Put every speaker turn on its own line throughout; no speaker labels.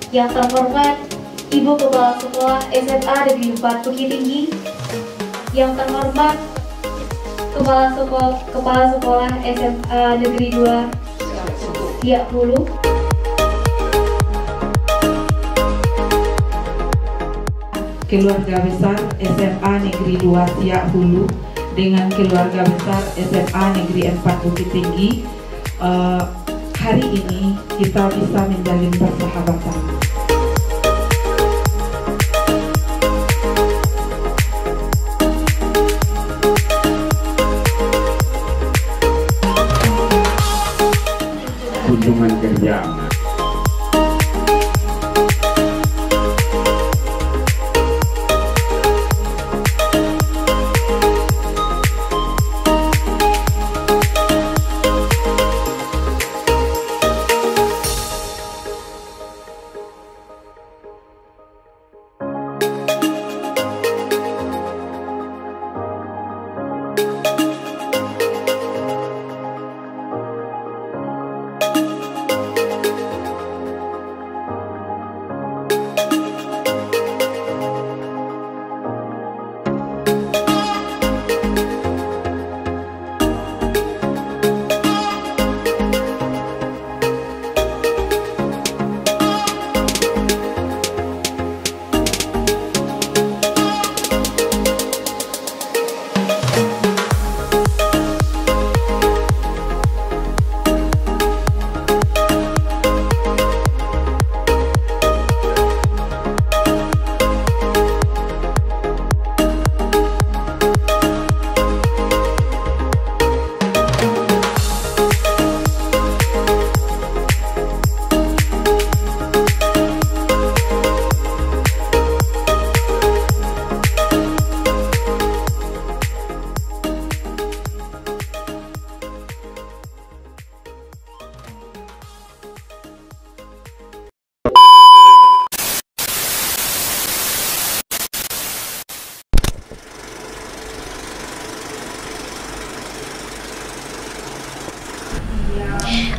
Yang terhormat Ibu Kepala Sekolah SMA Negeri 4 Bukit Tinggi. Yang terhormat Kepala Sekolah SMA Negeri 2 Siak Hulu.
Keluarga besar SMA Negeri 2 Siak Hulu dengan keluarga besar SMA Negeri 4 Bukit Tinggi, hari ini kita bisa menjalin persahabatan.
Kunjungan kerja.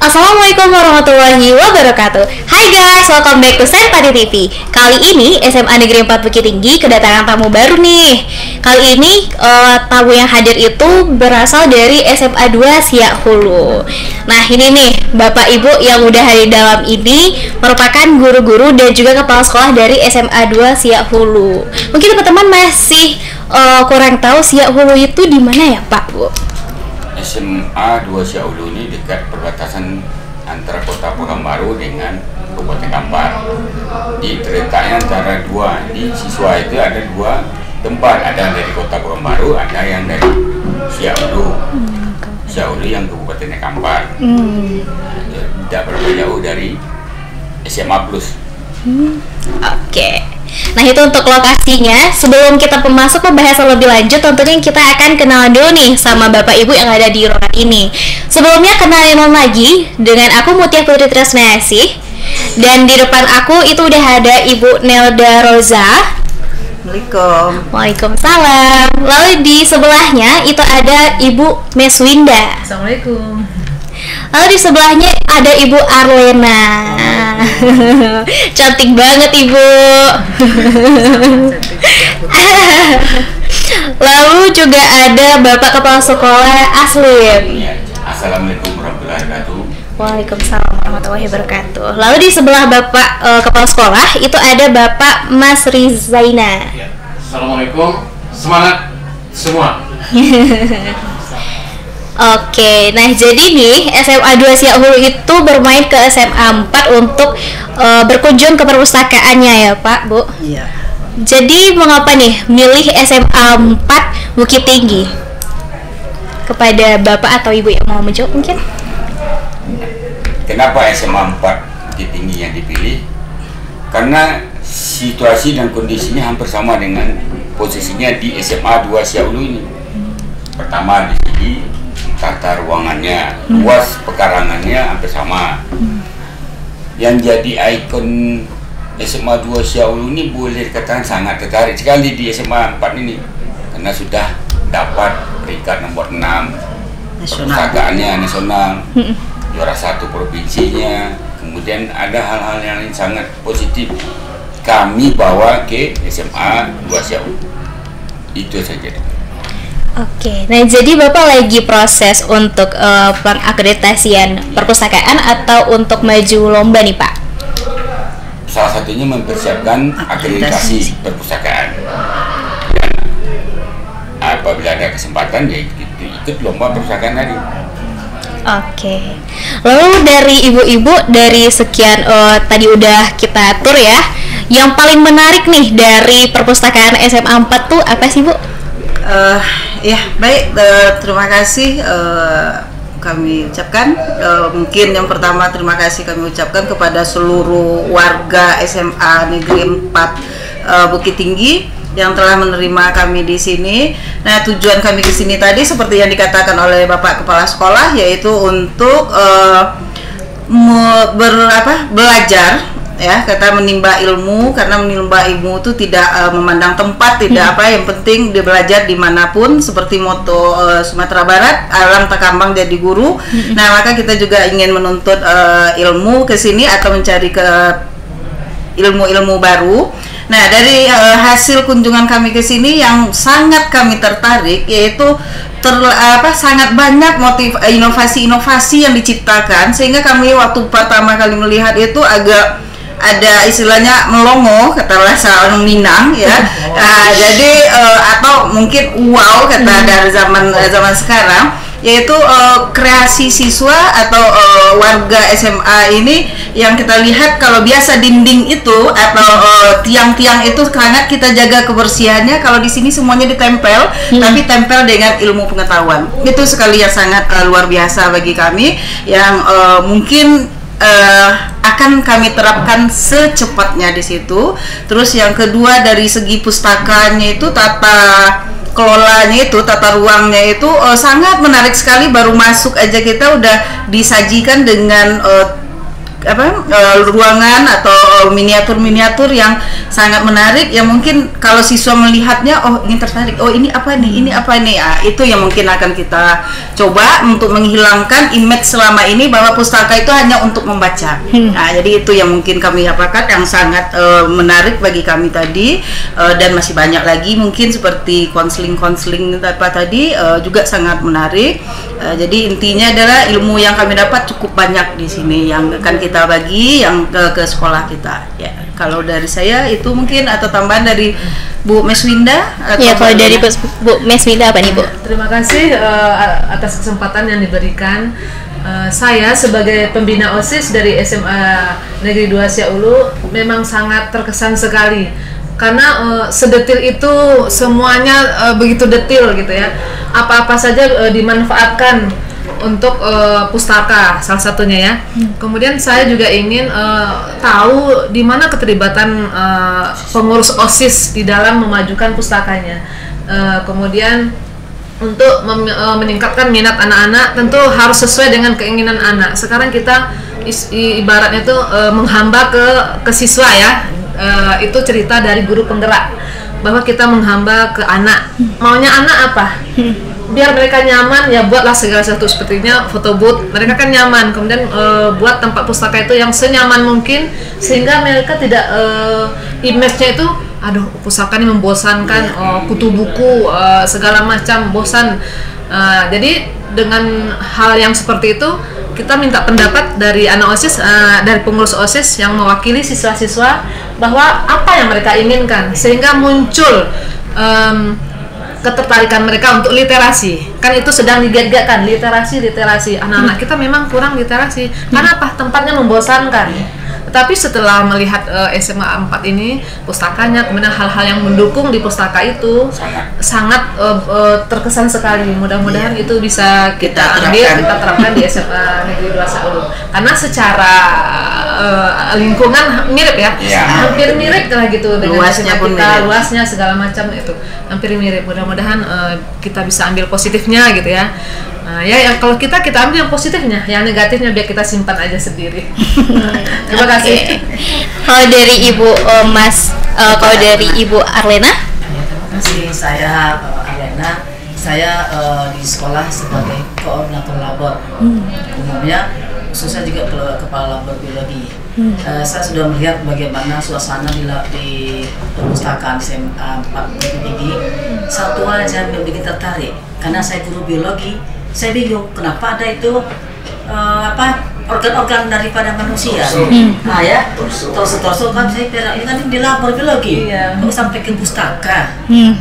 Assalamualaikum warahmatullahi wabarakatuh. Hai guys, welcome back to Senpati TV. Kali ini SMA Negeri 4 Bukit Tinggi kedatangan tamu baru nih. Kali ini tamu yang hadir itu berasal dari SMA 2 Siak Hulu. Nah ini nih Bapak Ibu yang udah hadir dalam ini merupakan guru-guru dan juga kepala sekolah dari SMA 2 Siak Hulu. Mungkin teman-teman masih kurang tahu Siak Hulu itu di mana ya Pak Bu?
SMA 2 Siak Hulu ini dekat perbatasan antara Kota Pekanbaru dengan Kabupaten Kampar. Di terletaknya antara dua, di siswa itu ada dua tempat, ada dari Kota Pekanbaru, ada yang dari Siak Hulu. Siak Hulu yang Kabupaten Kampar. Tidak berapa jauh dari SMA Plus.
Oke. Nah itu untuk lokasinya. Sebelum kita masuk pembahasan lebih lanjut, tentunya kita akan kenalan dulu nih sama Bapak Ibu yang ada di ruangan ini. Sebelumnya kenalin lagi dengan aku Mutia Putri Tresnasih. Dan di depan aku itu udah ada Ibu Nelda Roza.
Assalamualaikum.
Waalaikumsalam. Lalu di sebelahnya itu ada Ibu Meswinda.
Assalamualaikum.
Lalu di sebelahnya ada Ibu Arlena. Cantik banget Ibu. Lalu juga ada Bapak Kepala Sekolah Aslim.
Assalamualaikum warahmatullahi wabarakatuh.
Waalaikumsalam warahmatullahi wabarakatuh. Lalu di sebelah Bapak Kepala Sekolah itu ada Bapak Mas Rizaina.
Assalamualaikum, semangat semua.
Oke, nah jadi nih SMA 2 Siak Hulu itu bermain ke SMA 4 untuk berkunjung ke perpustakaannya ya Pak, Bu?
Iya.
Jadi mengapa nih milih SMA 4 Bukit Tinggi? Kepada Bapak atau Ibu yang mau menjawab mungkin?
Kenapa SMA 4 Bukit Tinggi yang dipilih? Karena situasi dan kondisinya hampir sama dengan posisinya di SMA 2 Siak Hulu ini. Pertama di sini tata ruangannya, luas pekarangannya hampir sama. Yang jadi ikon SMA 2 Siak Hulu ini boleh dikatakan sangat tertarik sekali di SMA 4 ini, karena sudah dapat peringkat nomor 6 perpustakaannya nasional, juara 1 provinsinya, kemudian ada hal-hal yang lain sangat positif kami bawa ke SMA 2 Siau. Itu saja.
Oke, nah jadi Bapak lagi proses untuk pengakreditasian perpustakaan atau untuk maju lomba nih Pak?
Salah satunya mempersiapkan akreditasi perpustakaan. Dan apabila ada kesempatan ya ikut lomba perpustakaan tadi.
Oke. Lalu dari ibu-ibu, dari sekian tadi udah kita atur ya, yang paling menarik nih dari perpustakaan SMA 4 tuh apa sih Bu?
Ya baik, terima kasih kami ucapkan. Mungkin yang pertama terima kasih kami ucapkan kepada seluruh warga SMA Negeri 4 Bukit Tinggi yang telah menerima kami di sini. Nah, tujuan kami di sini tadi seperti yang dikatakan oleh Bapak Kepala Sekolah, yaitu untuk belajar, ya, kata menimba ilmu, karena menimba ilmu itu tidak memandang tempat, tidak apa, yang penting dia belajar dimanapun, seperti moto Sumatera Barat, alam tak kambang jadi guru. Nah, maka kita juga ingin menuntut ilmu ke sini atau mencari ke ilmu-ilmu baru. Nah, dari hasil kunjungan kami ke sini yang sangat kami tertarik, yaitu sangat banyak inovasi-inovasi yang diciptakan, sehingga kami waktu pertama kali melihat itu agak ada istilahnya melongo, kata bahasa orang Minang ya. Jadi atau mungkin wow kata dari zaman sekarang, yaitu kreasi siswa atau warga SMA ini yang kita lihat. Kalau biasa dinding itu atau tiang-tiang itu sangat kita jaga kebersihannya, kalau di sini semuanya ditempel, tapi tempel dengan ilmu pengetahuan. Itu sekali yang sangat luar biasa bagi kami, yang mungkin akan kami terapkan secepatnya di situ. Terus yang kedua, dari segi pustakanya itu, tata kelolanya itu, tata ruangnya itu sangat menarik sekali. Baru masuk aja kita udah disajikan dengan ruangan atau miniatur-miniatur yang sangat menarik, yang mungkin kalau siswa melihatnya, oh ini tertarik, oh ini apa nih, itu yang mungkin akan kita coba untuk menghilangkan image selama ini bahwa pustaka itu hanya untuk membaca. Nah, jadi itu yang mungkin kami apakan yang sangat menarik bagi kami tadi, dan masih banyak lagi mungkin seperti konseling apa tadi juga sangat menarik. Jadi intinya adalah ilmu yang kami dapat cukup banyak di sini yang akan kita bagi yang ke sekolah kita. Ya, kalau dari saya itu mungkin, atau tambahan dari Bu Meswinda.
Ya, kalau dari Bu Meswinda apa nih Bu?
Terima kasih atas kesempatan yang diberikan. Saya sebagai pembina OSIS dari SMA Negeri 2 Siaulu memang sangat terkesan sekali, karena sedetil itu, semuanya begitu detil gitu ya. Apa-apa saja dimanfaatkan untuk pustaka, salah satunya ya. Kemudian saya juga ingin tahu di mana keterlibatan pengurus OSIS di dalam memajukan pustakanya. Kemudian untuk meningkatkan minat anak-anak, tentu harus sesuai dengan keinginan anak. Sekarang kita ibaratnya itu menghamba ke siswa ya. Itu cerita dari guru penggerak, bahwa kita menghamba ke anak. Maunya anak apa? Biar mereka nyaman, ya buatlah segala sesuatu, sepertinya foto booth. Mereka kan nyaman, kemudian buat tempat pustaka itu yang senyaman mungkin, sehingga mereka tidak image-nya itu, aduh pustaka ini membosankan, kutu buku segala macam bosan. Jadi dengan hal yang seperti itu, kita minta pendapat dari anak OSIS, dari pengurus OSIS yang mewakili siswa-siswa, bahwa apa yang mereka inginkan, sehingga muncul ketertarikan mereka untuk literasi. Kan itu sedang digagalkan, literasi. Anak-anak kita memang kurang literasi. Karena apa? Tempatnya membosankan. Tetapi setelah melihat SMA 4 ini, pustakanya, kemudian hal-hal yang mendukung di pustaka itu sangat terkesan sekali. Mudah-mudahan itu bisa kita terapkan di SMA Negeri 2 Siaulu. Karena secara lingkungan mirip ya, hampir mirip lah gitu dengan
luasnya
SMA kita, luasnya segala macam itu hampir mirip. Mudah-mudahan kita bisa ambil positifnya gitu ya. Nah, ya kalau kita ambil yang positifnya, yang negatifnya biar kita simpan aja sendiri. Terima kasih.
Kalau dari Ibu kalau dari Ibu Arlena?
Terima kasih. Saya Arlena. Saya di sekolah sebagai koordinator labor. Umumnya khususnya juga kepala labor biologi. Saya sudah melihat bagaimana suasana di perpustakaan SMA 4 Bukit Tinggi. Satu hal yang saya bikin tertarik, karena saya guru biologi, saya bingung kenapa ada itu organ-organ daripada manusia. Nah ya, torso-torso kan saya kira ini kan di labor biologi, kok sampai ke pustaka,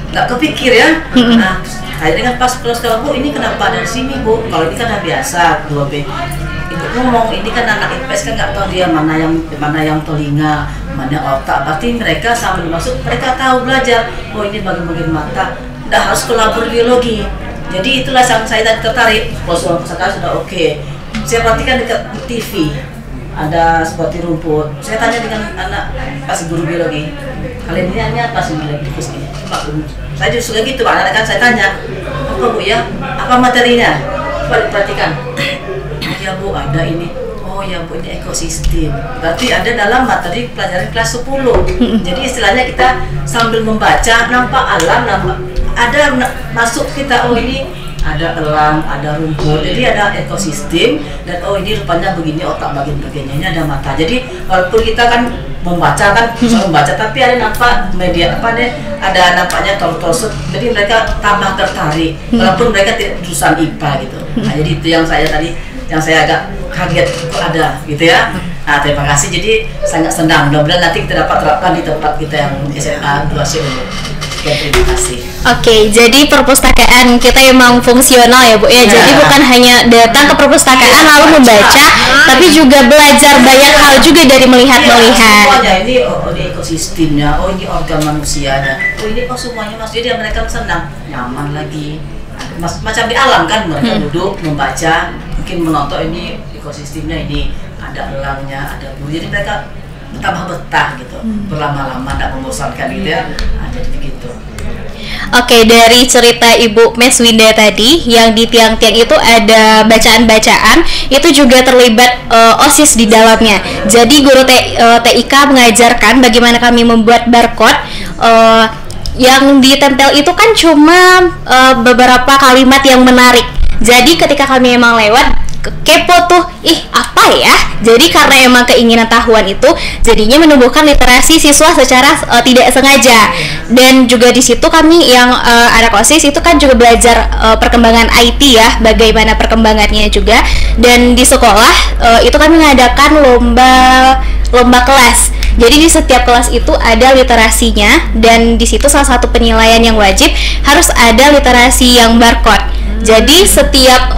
nggak kepikir ya. Nah, akhirnya kan pas sekolah Bu, ini kenapa ada di sini Bu? Kalau ini kan udah biasa 2B. Ibu ngomong ini kan anak IPS kan nggak tahu dia mana yang telinga, mana otak. Berarti mereka sambil masuk mereka tahu belajar. Oh ini bagian-bagian mata. Nggak harus ke labor biologi. Jadi itulah yang saya tadi tertarik. Kalau pustaka sudah oke. Saya perhatikan dekat TV ada seperti rumput. Saya tanya dengan anak pas guru biologi, kalian ini apa sih biologi ini? Saya juga suka gitu, anak kan saya tanya, apa Bu ya? Apa materinya? Coba diperhatikan. Ya Bu, ada ini. Oh ya Bu, ini ekosistem. Berarti ada dalam materi pelajaran kelas 10. Jadi istilahnya kita sambil membaca nampak alam, ada masuk kita, oh ini ada elang, ada rumput, jadi ada ekosistem, dan oh ini rupanya begini otak bagian-bagiannya, ini ada mata. Jadi walaupun kita kan membaca kan bisa membaca, tapi ada nampak media ada nampaknya torso, jadi mereka tambah tertarik walaupun mereka tidak jurusan IPA gitu. Nah, jadi itu yang saya agak kaget kok ada gitu ya. Nah, terima kasih, jadi sangat senang, mudah-mudahan nanti kita dapat terapkan di tempat kita yang SMA 2 Seulu. Terima kasih.
Oke, jadi perpustakaan kita emang fungsional ya Bu ya. Jadi bukan hanya datang ke perpustakaan lalu membaca, tapi juga belajar banyak hal juga dari melihat-melihat.
Semuanya ini ini ekosistemnya, oh ini organ manusianya, oh ini semuanya Mas. Jadi mereka senang, nyaman lagi. Macam di alam kan, mereka duduk membaca, mungkin menonton ini ekosistemnya, ini ada elangnya, ada burung. Jadi mereka tambah betah gitu, berlama-lama tidak membosankan gitu ya. Jadi begitu.
Oke, dari cerita Ibu Meswinda tadi yang di tiang-tiang itu ada bacaan-bacaan, itu juga terlibat OSIS di dalamnya. Jadi guru TIK mengajarkan bagaimana kami membuat barcode. Yang ditempel itu kan cuma beberapa kalimat yang menarik. Jadi ketika kami emang lewat kepo tuh, apa ya? Jadi karena emang keinginan tahuan itu, jadinya menumbuhkan literasi siswa secara tidak sengaja. Dan juga di situ kami yang anak OSIS itu kan juga belajar perkembangan IT ya, bagaimana perkembangannya juga. Dan di sekolah itu kami mengadakan lomba kelas. Jadi di setiap kelas itu ada literasinya, dan di situ salah satu penilaian yang wajib harus ada literasi yang barcode. Jadi setiap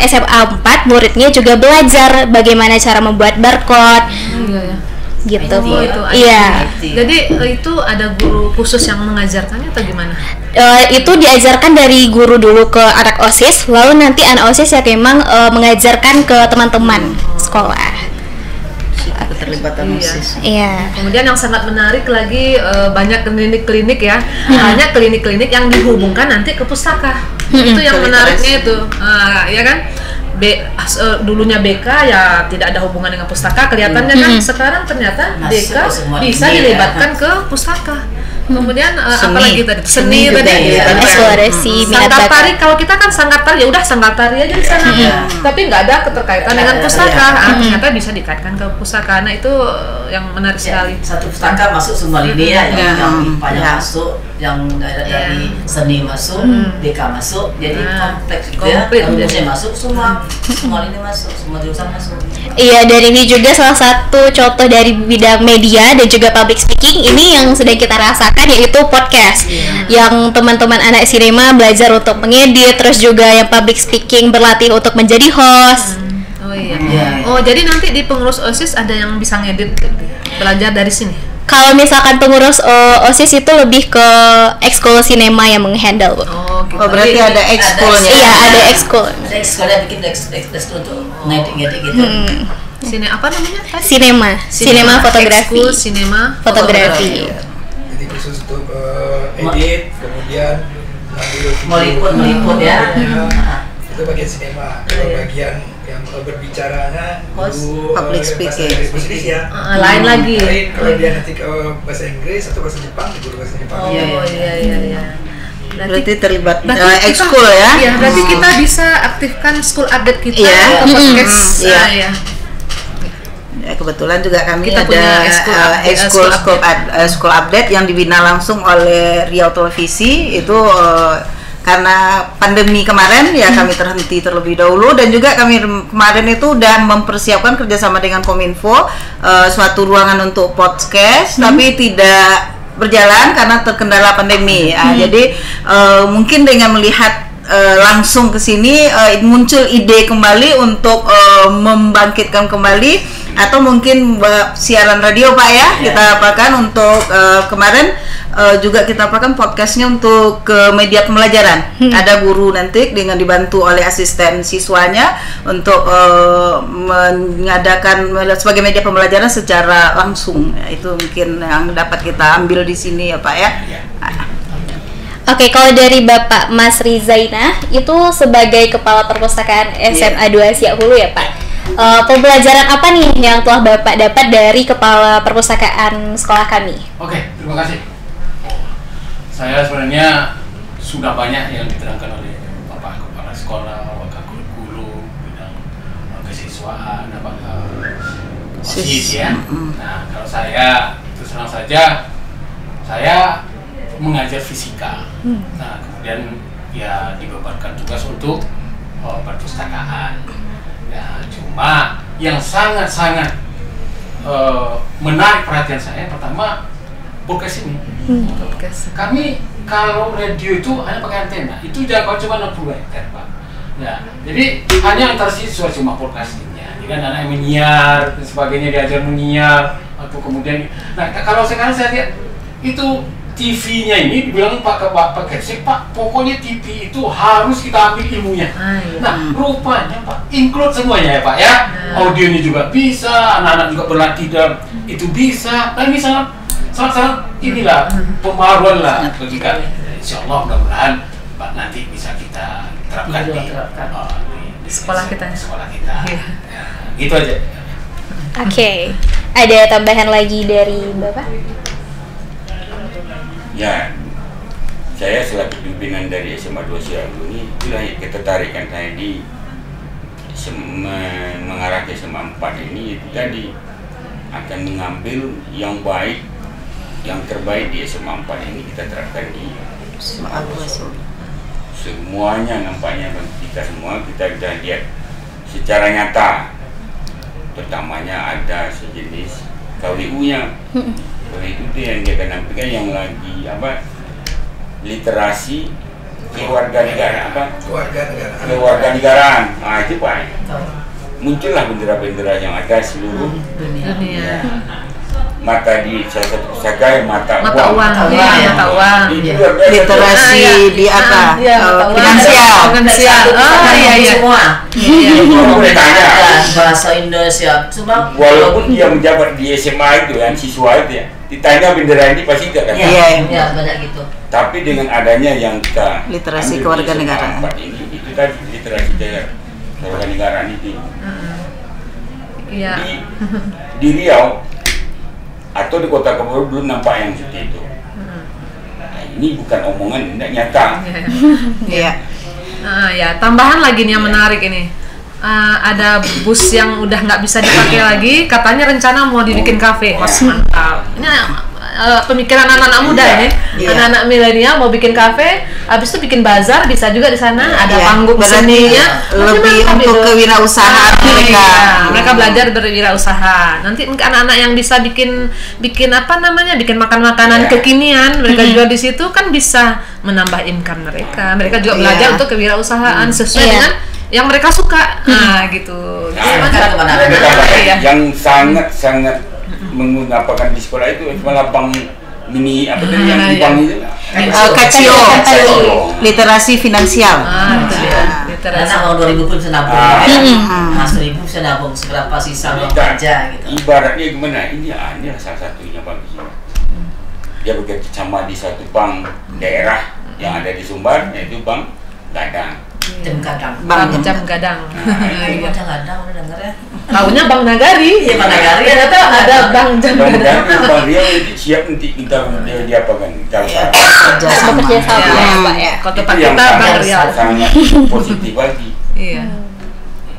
SMA 4 muridnya juga belajar bagaimana cara membuat barcode. Gitu Bu. Iya.
Jadi itu ada guru khusus yang mengajarkannya atau gimana?
Itu diajarkan dari guru dulu ke anak OSIS, lalu nanti anak OSIS yang memang mengajarkan ke teman-teman sekolah.
Keterlibatan OSIS.
Iya.
Kemudian yang sangat menarik lagi, banyak klinik-klinik ya, banyak klinik-klinik yang dihubungkan nanti ke pustaka. Itu yang menariknya itu, ya kan? Dulunya BK ya tidak ada hubungan dengan pustaka, kelihatannya kan. Sekarang ternyata BK bisa dilibatkan ke pustaka. Kemudian apalagi tadi seni tadi
eksplorasi minat
sanggar
bakat.
tari. Kalau kita kan sanggar tari ya udah sanggar tari aja di sana, tapi nggak ada keterkaitan dengan pustaka. Ternyata bisa dikaitkan ke pustaka. Nah itu yang menarik sekali.
Satu pustaka masuk semua lini ya, yang IPA masuk, yang dari seni masuk, BK masuk, jadi kompleks gitu ya. Rumusnya masuk semua lini masuk, semua jurusan masuk.
Iya, dan ini juga salah satu contoh dari bidang media dan juga public speaking ini yang sedang kita rasakan, yaitu podcast. Yang teman-teman anak sinema belajar untuk mengedit, terus juga yang public speaking berlatih untuk menjadi host.
Oh iya. Oh, jadi nanti di pengurus OSIS ada yang bisa ngedit, belajar dari sini.
Kalau misalkan pengurus OSIS itu lebih ke ekskul sinema yang menghandle, Bu.
Oh, berarti ada ekskulnya.
Iya, ada ekskul.
Ada ekskulnya bikin ekskul untuk ngedit gitu.
Sini apa namanya?
Sinema fotografi.
Ekskul sinema
Fotografi.
Jadi khusus untuk edit, kemudian
meliput ya.
Itu bagian sinema. Kalau bagian yang berbicaranya
public speaking.
Ya.
Lain lagi.
Kalau dia nanti ke bahasa Inggris atau bahasa Jepang, guru bahasa Jepang.
Oh iya.
Berarti terlibat ekskul ya.
Iya, berarti kita bisa aktifkan school update kita
ke
podcast.
Iya. Ya, kebetulan juga kami
Kita
ada
punya
school update yang dibina langsung oleh Riau Televisi itu karena pandemi kemarin ya kami terhenti terlebih dahulu, dan juga kami kemarin itu udah mempersiapkan kerjasama dengan Kominfo suatu ruangan untuk podcast tapi tidak berjalan karena terkendala pandemi. Jadi mungkin dengan melihat langsung ke sini muncul ide kembali untuk membangkitkan kembali, atau mungkin siaran radio Pak ya, kita apakan untuk kemarin juga kita apakan podcastnya untuk ke media pembelajaran. Ada guru nanti dengan dibantu oleh asisten siswanya untuk mengadakan sebagai media pembelajaran secara langsung. Itu mungkin yang dapat kita ambil di sini ya Pak ya.
Oke, kalau dari Bapak Mas Rizaina itu sebagai Kepala Perpustakaan SMA 2 Siak Hulu ya Pak, pembelajaran apa nih yang telah Bapak dapat dari Kepala Perpustakaan sekolah kami?
Oke, terima kasih. Saya sebenarnya sudah banyak yang diterangkan oleh Bapak Kepala Sekolah, Wakil Kurikulum, bidang kesiswaan, OSIS ya. Nah, kalau saya terus terang saja, saya mengajar fisika. Nah, kemudian ya dibebankan tugas untuk perpustakaan. Ya, cuma yang sangat-sangat menarik perhatian saya pertama podcast ini. Kami kalau radio itu hanya pakai antena, itu jangkauan cuma 60 meter Pak. Ya, jadi hanya antar siswa cuma podcastingnya. Jadi anak yang menyiar dan sebagainya diajar menyiar atau kemudian. Nah, kalau sekarang saya lihat itu TV-nya ini dibilang Pak Kepsek, Pak, pokoknya TV itu harus kita ambil ilmunya. Nah, rupanya Pak include semuanya ya Pak ya. Audionya juga bisa, anak-anak juga berlatih dalam itu bisa. Dan ini sangat inilah pembaruan lah bagi kami. Insya Allah mudah-mudahan Pak nanti bisa kita terapkan di
sekolah kita.
Ya, gitu aja.
Oke. Ada tambahan lagi dari Bapak?
Ya, saya selaku pimpinan dari SMA 2 Siak Hulu ini, itulah ketertarikan saya di mengarah ke SMA 4 ini, itu tadi akan mengambil yang baik, yang terbaik di SMA 4 ini kita terapkan di SMA 2. Semuanya nampaknya kita semua kita sudah lihat secara nyata. Pertamanya ada sejenis KWU-nya. Itu yang dia akan nampilkan yang lagi literasi kewarganegaraan kewarganegaraan. Nah itu Pak, muncullah bendera-bendera yang ada seluruh dunia. Mata di salah satu pusaka mata uang.
Mata uang.
Literasi di apa? Finansial.
Semua.
Boleh tanya.
Bahasa Indonesia. Cuma
walaupun dia menjabat di SMA itu kan, siswa itu ya, ditanya bendera ini pasti tidak kan?
Iya, banyak gitu.
Tapi dengan adanya yang kita
literasi kewarganegaraan
ini, itu tadi literasi kewarganegaraan itu. Di Riau atau di Kota Kabupaten belum nampak yang seperti itu. Nah, ini bukan omongan, tidak nyata.
Iya. Ya, tambahan lagi nih yang menarik ini. Ada bus yang udah nggak bisa dipakai lagi, katanya rencana mau dibikin kafe. Mantap. Ini pemikiran anak-anak muda ini, anak-anak milenial mau bikin kafe, habis itu bikin bazar, bisa juga di sana ada panggung seninya,
lebih untuk kewirausahaan mereka.
Mereka belajar berwirausaha. Nanti anak-anak yang bisa bikin bikin makan-makanan kekinian, mereka jual di situ kan bisa menambah income mereka. Mereka juga belajar untuk kewirausahaan sesuai dengan yang mereka suka. Nah, gitu.
Yang sangat menggunakan di sekolah itu malah bank mini apa tadi yang di bank itu
Kacio, literasi finansial.
Anak mau 2.000 pun bisa nabung, 1.000 bisa nabung, seberapa sisa uang aja gitu.
Ibaratnya gimana? Ini salah satunya bagi dia bekerja sama di satu bank daerah yang ada di Sumbar, yaitu Bank Gadang.
Jam Gadang.
Bank Jam Gadang.
Jam Gadang udah denger ya?
Taunya Bank Nagari.
Iya, Bank Nagari.
Ternyata ada Bank Jam Gadang.
Bank Riau itu siap nanti kita diapakan? Kita
bekerja sama ya Pak ya.
Kalau tempat kita Bank Riau.
Sangat positif bagi.
Iya.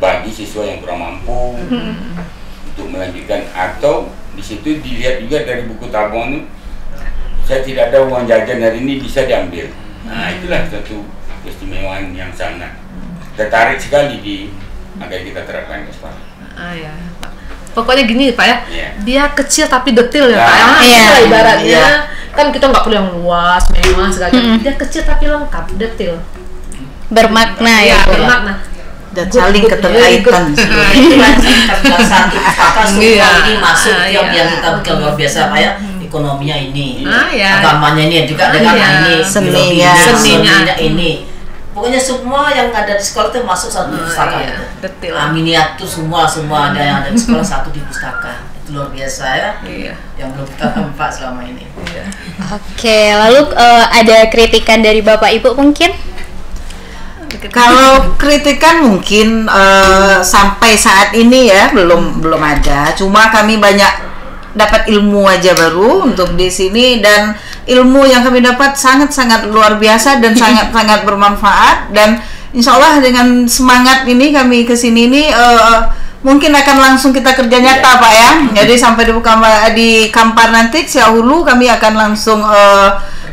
Bagi siswa yang kurang mampu untuk melanjutkan, atau di situ dilihat juga dari buku tabungan itu, saya tidak ada uang jajan hari ini, bisa diambil. Nah, itulah satu keistimewaan yang sangat tertarik sekali di agar kita terapkan ke sekolah.
Ya. Pokoknya gini Pak ya, dia kecil tapi detail ya Pak.
Iya.
Ibaratnya kan kita nggak perlu yang luas, mewah segala. Dia kecil tapi lengkap, detail.
Bermakna ya,
bermakna.
Dan saling keterkaitan.
Itu kan satu kata semua ini masuk yang kita bukan luar biasa Pak ya. Ekonominya ini, agamanya ini juga dengan ini, seninya ini. Pokoknya semua yang ada di sekolah itu masuk satu pustaka itu. Miniatur semua ada yang ada di sekolah satu di pustaka. Itu luar biasa ya. Yang belum kita tempat selama ini.
Oke, lalu ada kritikan dari Bapak Ibu mungkin?
Kalau kritikan mungkin sampai saat ini ya belum ada. Cuma kami banyak dapat ilmu aja baru untuk di sini, dan ilmu yang kami dapat sangat-sangat luar biasa dan sangat-sangat bermanfaat, dan insya Allah dengan semangat ini kami kesini ini mungkin akan langsung kita kerja nyata Pak ya. Jadi sampai di Kampar nanti Siahulu kami akan langsung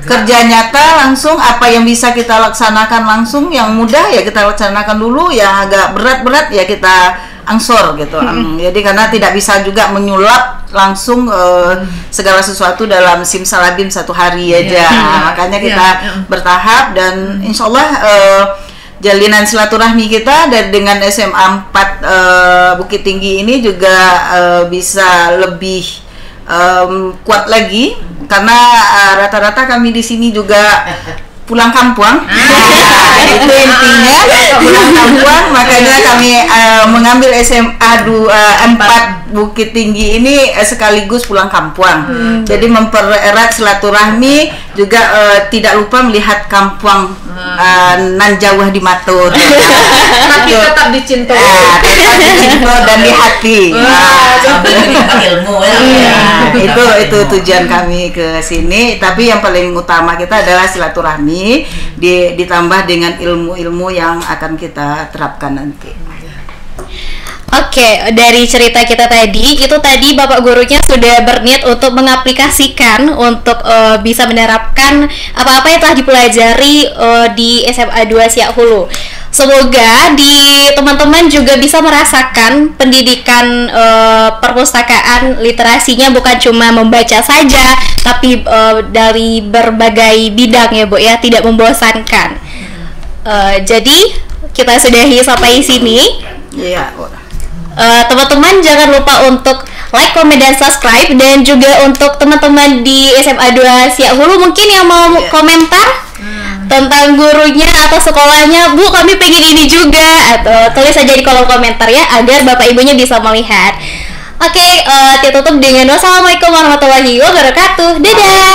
kerja nyata langsung. Apa yang bisa kita laksanakan langsung, yang mudah ya kita laksanakan dulu, yang agak berat-berat ya kita angsor gitu. Jadi karena tidak bisa juga menyulap langsung segala sesuatu dalam simsalabim satu hari aja. Makanya kita bertahap, dan insya Allah jalinan silaturahmi kita dengan SMA 4 Bukit Tinggi ini juga bisa lebih kuat lagi, karena rata-rata kami di sini juga pulang kampung. Itu intinya pulang kampung, makanya kami mengambil SMA 4 Bukit Tinggi ini sekaligus pulang kampung. Jadi mempererat silaturahmi juga, tidak lupa melihat kampung nan jauh di matur.
Tapi tetap dicinta.
Tetap dicinta dan di hati.
Ilmu ya.
Itu tujuan kami ke sini. Tapi yang paling utama kita adalah silaturahmi, ditambah dengan ilmu-ilmu yang akan kita terapkan nanti.
Oke, dari cerita kita tadi, itu tadi Bapak gurunya sudah berniat untuk mengaplikasikan untuk bisa menerapkan apa-apa yang telah dipelajari di SMA 2 Siak Hulu. Semoga di teman-teman juga bisa merasakan pendidikan perpustakaan, literasinya bukan cuma membaca saja, tapi dari berbagai bidang ya Bu ya, tidak membosankan. Jadi kita sudahi sampai sini.
Iya.
Teman-teman jangan lupa untuk like, komen, dan subscribe, dan juga untuk teman-teman di SMA 2 Siak Hulu mungkin yang mau komentar tentang gurunya atau sekolahnya, Bu kami pengen ini juga, atau tulis saja di kolom komentar ya, agar Bapak Ibunya bisa melihat. Oke, tutup dengan wassalamualaikum warahmatullahi wabarakatuh. Dadah.